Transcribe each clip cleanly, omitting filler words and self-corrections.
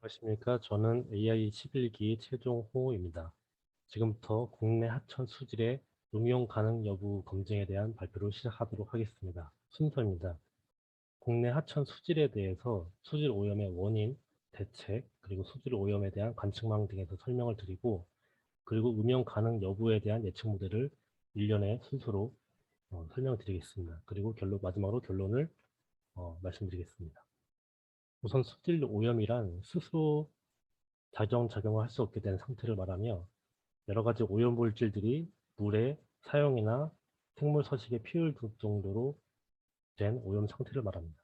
안녕하십니까. 저는 AI 11기 최종호입니다. 지금부터 국내 하천 수질의 음용 가능 여부 검증에 대한 발표를 시작하도록 하겠습니다. 순서입니다. 국내 하천 수질에 대해서 수질 오염의 원인, 대책, 그리고 수질 오염에 대한 관측망 등에서 설명을 드리고, 그리고 음용 가능 여부에 대한 예측 모델을 일련의 순서로 설명드리겠습니다. 그리고 마지막으로 결론을 말씀드리겠습니다. 우선 수질 오염이란 스스로 작용을 할 수 없게 된 상태를 말하며, 여러 가지 오염물질들이 물의 사용이나 생물 서식에 피울 정도로 된 오염 상태를 말합니다.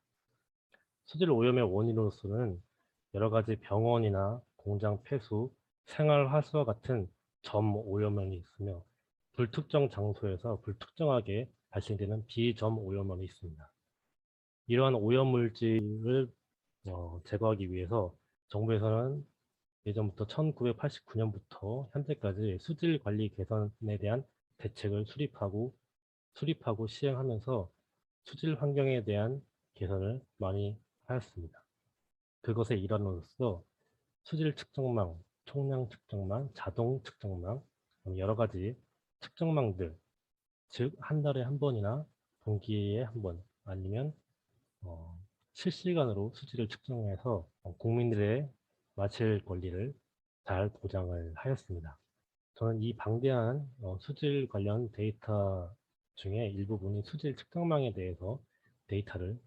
수질 오염의 원인으로서는 여러 가지 병원이나 공장 폐수, 생활 하수와 같은 점 오염원이 있으며, 불특정 장소에서 불특정하게 발생되는 비점 오염원이 있습니다. 이러한 오염물질을 제거하기 위해서 정부에서는 예전부터 1989년부터 현재까지 수질 관리 개선에 대한 대책을 수립하고 시행하면서 수질 환경에 대한 개선을 많이 하였습니다. 그것의 일환으로서 수질 측정망, 총량 측정망, 자동 측정망, 여러 가지 측정망들, 즉 한 달에 한 번이나 분기에 한 번, 아니면 어, 실시간으로 수질을 측정해서 국민들의 마실 권리를 잘 보장을 하였습니다. 저는 이 방대한 수질 관련 데이터 중에 일부분이 수질 측정망에 대해서 데이터를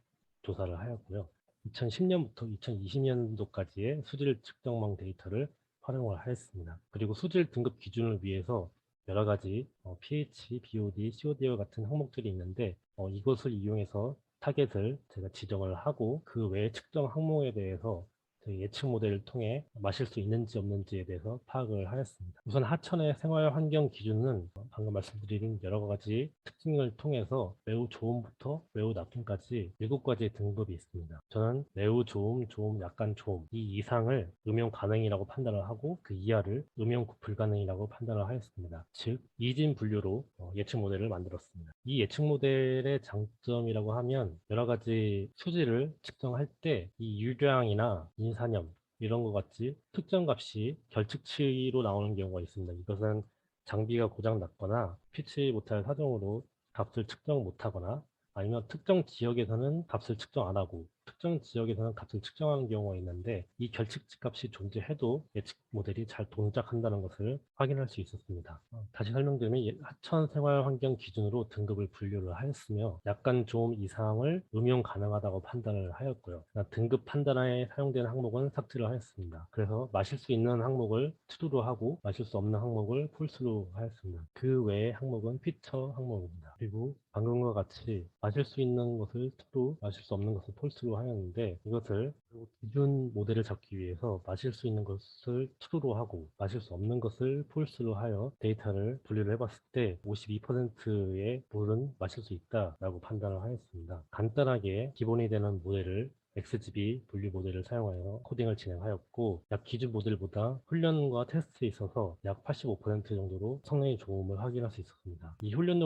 조사를 하였고요. 2010년부터 2020년도까지의 수질 측정망 데이터를 활용을 하였습니다. 그리고 수질 등급 기준을 위해서 여러 가지 pH, BOD, COD와 같은 항목들이 있는데, 이것을 이용해서 타겟을 제가 지정을 하고, 그 외의 측정 항목에 대해서 저희 예측 모델을 통해 마실 수 있는지 없는지에 대해서 파악을 하였습니다. 우선 하천의 생활 환경 기준은 방금 말씀드린 여러 가지 특징을 통해서 매우 좋음부터 매우 나쁨까지 7가지 등급이 있습니다. 저는 매우 좋음, 좋음, 약간 좋음 이 이상을 음용 가능이라고 판단을 하고, 그 이하를 음용 불가능이라고 판단을 하였습니다. 즉 이진 분류로 예측 모델을 만들었습니다. 이 예측 모델의 장점이라고 하면, 여러 가지 수질을 측정할 때 이 유량이나 인산염 이런 것 같이 특정 값이 결측치로 나오는 경우가 있습니다. 이것은 장비가 고장 났거나 피치 못할 사정으로 값을 측정 못하거나, 아니면 특정 지역에서는 값을 측정 안 하고 특정 지역에서는 값을 측정하는 경우가 있는데, 이 결측치 값이 존재해도 예측 모델이 잘 동작한다는 것을 확인할 수 있었습니다. 다시 설명드리면, 하천 생활 환경 기준으로 등급을 분류를 하였으며, 약간 좋음 이상을 음용 가능하다고 판단을 하였고요. 등급 판단에 사용되는 항목은 삭제를 하였습니다. 그래서 마실 수 있는 항목을 true로 하고 마실 수 없는 항목을 false로 하였습니다. 그 외의 항목은 피처 항목입니다. 그리고 방금과 같이 마실 수 있는 것을 true, 마실 수 없는 것을 false로 하였는데, 이것을 그리고 기준 모델을 잡기 위해서 마실 수 있는 것을 true로 하고 마실 수 없는 것을 false로 하여 데이터를 분류를 해봤을 때 52%의 물은 마실 수 있다라고 판단을 하였습니다. 간단하게 기본이 되는 모델을 XGB 분류 모델을 사용하여 코딩을 진행하였고, 약 기준 모델보다 훈련과 테스트에 있어서 약 85% 정도로 성능의 좋음을 확인할 수 있었습니다. 이 훈련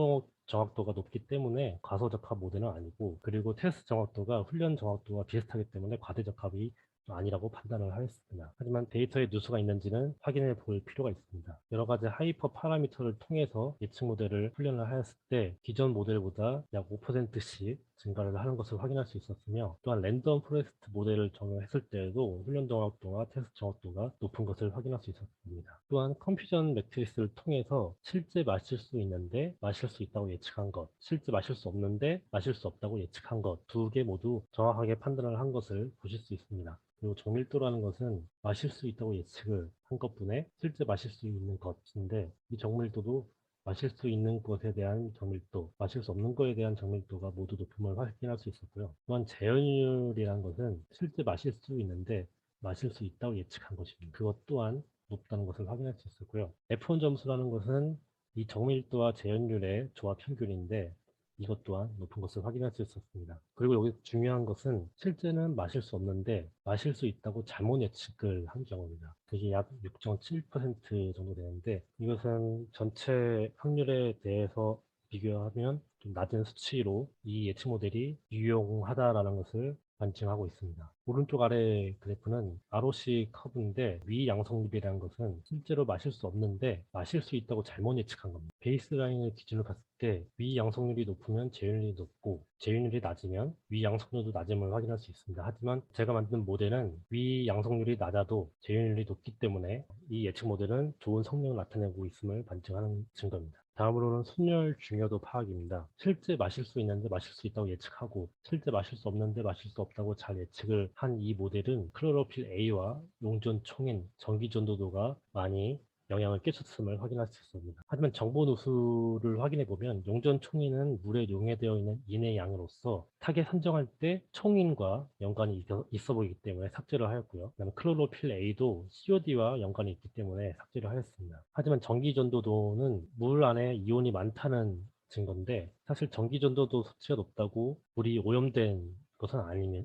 정확도가 높기 때문에 과소적합 모델은 아니고, 그리고 테스트 정확도가 훈련 정확도와 비슷하기 때문에 과대적합이 아니라고 판단을 하였습니다. 하지만 데이터에 누수가 있는지는 확인해 볼 필요가 있습니다. 여러 가지 하이퍼 파라미터를 통해서 예측 모델을 훈련을 하였을 때 기존 모델보다 약 5%씩 증가를 하는 것을 확인할 수 있었으며, 또한 랜덤 포레스트 모델을 적용했을 때에도 훈련 정확도와 테스트 정확도가 높은 것을 확인할 수 있었습니다. 또한 컴퓨전 매트리스를 통해서 실제 마실 수 있는데 마실 수 있다고 예측한 것, 실제 마실 수 없는데 마실 수 없다고 예측한 것, 두 개 모두 정확하게 판단을 한 것을 보실 수 있습니다. 그리고 정밀도라는 것은 마실 수 있다고 예측을 한 것뿐에 실제 마실 수 있는 것인데, 이 정밀도도 마실 수 있는 것에 대한 정밀도, 마실 수 없는 것에 대한 정밀도가 모두 높음을 확인할 수 있었고요. 또한 재현율이라는 것은 실제 마실 수 있는데 마실 수 있다고 예측한 것입니다. 그것 또한 높다는 것을 확인할 수 있었고요. F1 점수라는 것은 이 정밀도와 재현율의 조합 평균인데, 이것 또한 높은 것을 확인할 수 있었습니다. 그리고 여기 중요한 것은 실제는 마실 수 없는데 마실 수 있다고 잘못 예측을 한 경우입니다. 그게 약 6.7% 정도 되는데, 이것은 전체 확률에 대해서 비교하면 좀 낮은 수치로 이 예측 모델이 유용하다라는 것을 반증하고 있습니다. 오른쪽 아래 그래프는 ROC 커브인데 위 양성률이라는 것은 실제로 마실 수 없는데 마실 수 있다고 잘못 예측한 겁니다. 베이스라인을 기준으로 봤을 때 위 양성률이 높으면 제윤율이 높고 제윤율이 낮으면 위 양성률도 낮음을 확인할 수 있습니다. 하지만 제가 만든 모델은 위 양성률이 낮아도 제윤율이 높기 때문에 이 예측 모델은 좋은 성능을 나타내고 있음을 반증하는 증거입니다. 다음으로는 순열 중요도 파악입니다. 실제 마실 수 있는데 마실 수 있다고 예측하고 실제 마실 수 없는데 마실 수 없다고 잘 예측을 한 이 모델은 클로로필 A와 용존 총인 전기 전도도가 많이 영향을 끼쳤음을 확인할 수 있습니다. 하지만 정보 누수를 확인해 보면 용전 총인은 물에 용해되어 있는 인의 양으로서 타겟 선정할 때 총인과 연관이 있어 보이기 때문에 삭제를 하였고요. 그다음에 클로로필 A도 COD와 연관이 있기 때문에 삭제를 하였습니다. 하지만 전기 전도도는 물 안에 이온이 많다는 증거인데 사실 전기 전도도 수치가 높다고 물이 오염된 것은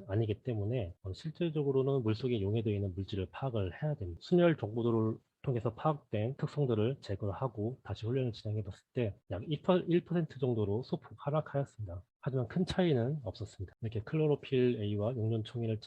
아니기 때문에 실질적으로는 물속에 용해되어 있는 물질을 파악을 해야 됩니다. 순열 정보도를 통해서 파악된 특성들을 제거하고 다시 훈련을 진행해 봤을 때 약 1% 정도로 소폭 하락하였습니다. 하지만 큰 차이는 없었습니다. 이렇게 클로로필 A와 용존 총인을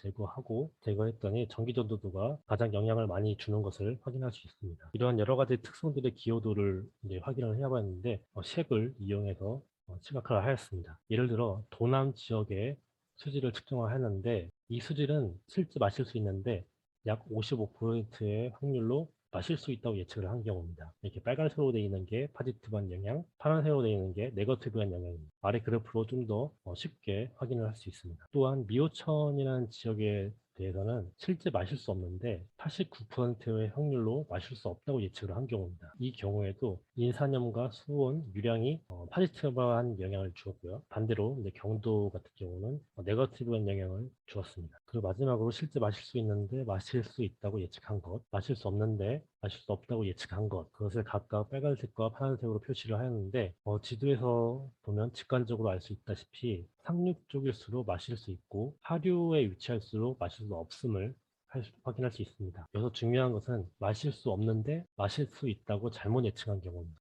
제거했더니 전기 전도도가 가장 영향을 많이 주는 것을 확인할 수 있습니다. 이러한 여러 가지 특성들의 기여도를 이제 확인을 해봤는데 쉑을 이용해서 시각화를 하였습니다. 예를 들어 도남 지역의 수질을 측정하였는데 이 수질은 실제 마실 수 있는데 약 55%의 확률로 마실 수 있다고 예측을 한 경우입니다. 이렇게 빨간색으로 되어 있는 게 파지티브한 영향, 파란색으로 되어 있는 게 네거티브한 영향입니다. 아래 그래프로 좀 더 쉽게 확인을 할 수 있습니다. 또한 미호천이라는 지역에 대해서는 실제 마실 수 없는데 89%의 확률로 마실 수 없다고 예측을 한 경우입니다. 이 경우에도 인산염과 수온, 유량이 파지티브한 영향을 주었고요. 반대로 이제 경도 같은 경우는 네거티브한 영향을 주었습니다. 그리고 마지막으로 실제 마실 수 있는데 마실 수 있다고 예측한 것, 마실 수 없는데 마실 수 없다고 예측한 것, 그것을 각각 빨간색과 파란색으로 표시를 하였는데 지도에서 보면 직관적으로 알 수 있다시피 상류 쪽일수록 마실 수 있고 하류에 위치할수록 마실 수 없음을 확인할 수 있습니다. 여기서 중요한 것은 마실 수 없는데 마실 수 있다고 잘못 예측한 경우입니다.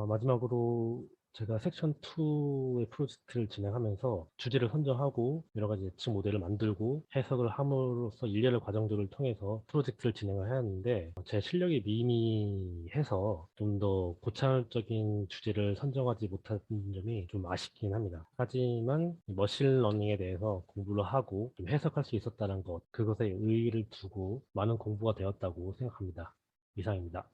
마지막으로 제가 섹션 2의 프로젝트를 진행하면서 주제를 선정하고 여러 가지 예측 모델을 만들고 해석을 함으로써 일련의 과정들을 통해서 프로젝트를 진행을 하였는데 제 실력이 미미해서 좀 더 고차원적인 주제를 선정하지 못한 점이 좀 아쉽긴 합니다. 하지만 머신러닝에 대해서 공부를 하고 좀 해석할 수 있었다는 것, 그것에 의의를 두고 많은 공부가 되었다고 생각합니다. 이상입니다.